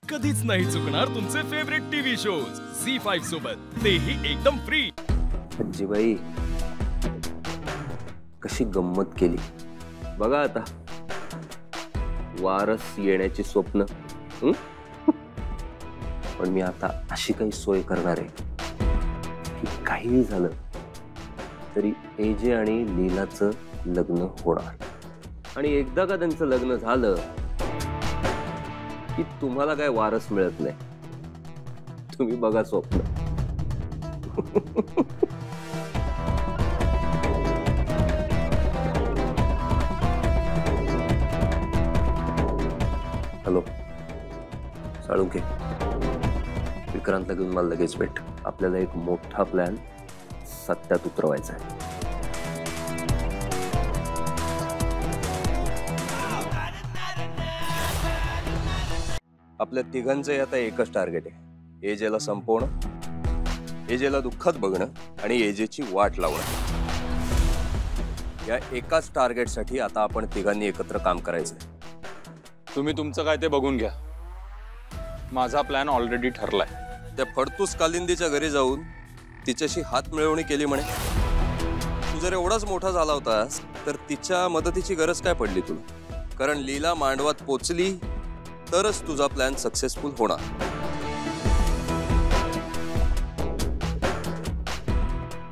कधीच नाही चुकणार तुमचे फेवरेट टीव्ही शोज झी5 सोबत, तेही एकदम फ्री। आजीबाई कशी गंमत केली बघा आता, वारस येण्याची स्वप्न। पण मी आता अशी काही सोय करणार आहे की काहीही झालं तरी एजे आणि लीलाचं लग्न होणार, आणि एकदा का त्यांचं लग्न झालं की तुम्हाला काय वारस मिळत नाही, तुम्ही बघा स्वप्न। हॅलो साळुंके, विक्रांतला घेऊन मला लगेच भेट। आपल्याला एक मोठा प्लॅन सत्यात उतरवायचा आहे। आपल्या तिघांचे आता एकच टार्गेट आहे, एजेला संपवणं, एजेला दुःखात बघणं आणि एजेची वाट लावणं। या एकाच टार्गेटसाठी आता आपण तिघांनी एकत्र काम करायचंय। तुम्ही तुमचं काय ते बघून घ्या, माझा प्लॅन ऑलरेडी ठरलाय। त्या फडतूस कालिंदीच्या घरी जाऊन तिच्याशी हात मिळवणी केली म्हणे। तू जर एवढाच मोठा झाला होतास तर तिच्या मदतीची गरज काय पडली तुला? कारण लीला मांडवात पोचली तरच तुझा प्लॅन सक्सेसफुल होणार।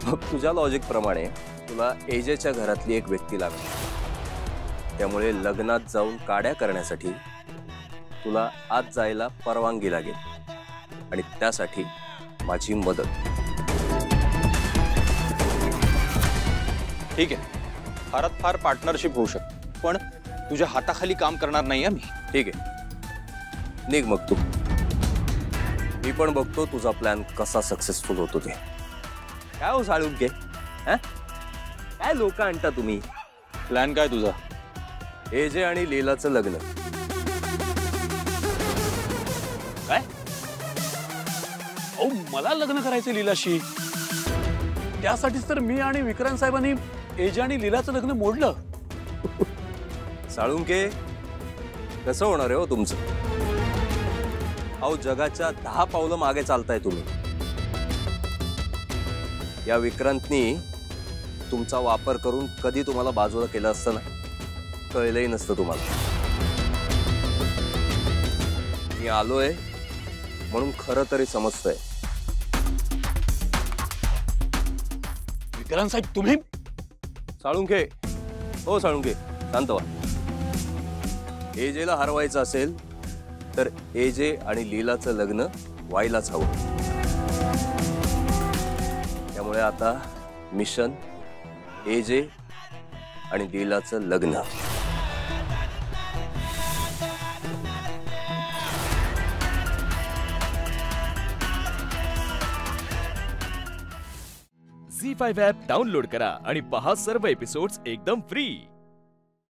मग तुझ्या लॉजिक प्रमाणे तुला एजेच्या घरातली एक व्यक्ती लागली, त्यामुळे लग्नात जाऊन काड्या करण्यासाठी तुला आत जायला परवानगी लागेल, आणि त्यासाठी माझी मदत। ठीक आहे, फारात फार पार्टनरशिप होऊ शकते, पण तुझ्या हाताखाली काम करणार नाहीये मी। ठीक आहे, निघ मग तू। मी पण बघतो तुझा प्लॅन कसा सक्सेसफुल होतो ते। काय हो साळुंके, काय लोक आणता तुम्ही? प्लॅन काय तुझा? एजे आणि लीलाचं लग्न। काय? मला लग्न करायचं लीलाशी, त्यासाठीच तर मी आणि विक्रांत साहेबांनी एजे आणि लीलाचं लग्न मोडलं। साळुंके कसं होणार आहे हो तुमचं? अहो जगाच्या 10 पावलं मागे चालताय तुम्ही। या विक्रांतनी तुमचा वापर करून कधी तुम्हाला बाजूला केलं असतं ना, कळलंही नसतं तुम्हाला। मी आलोय म्हणून खरं तरी समजतंय। विक्रांत साहेब तुम्ही? साळुंके, हो साळुंके शांत व्हा। एजेला हरवायचं असेल तर एजे आणि लीलाचं लग्न व्हायलाच हवं। त्यामुळे आता मिशन एजे आणि लीलाचं लग्न। झी5 ॲप डाउनलोड करा आणि पहा सर्व एपिसोड्स एकदम फ्री।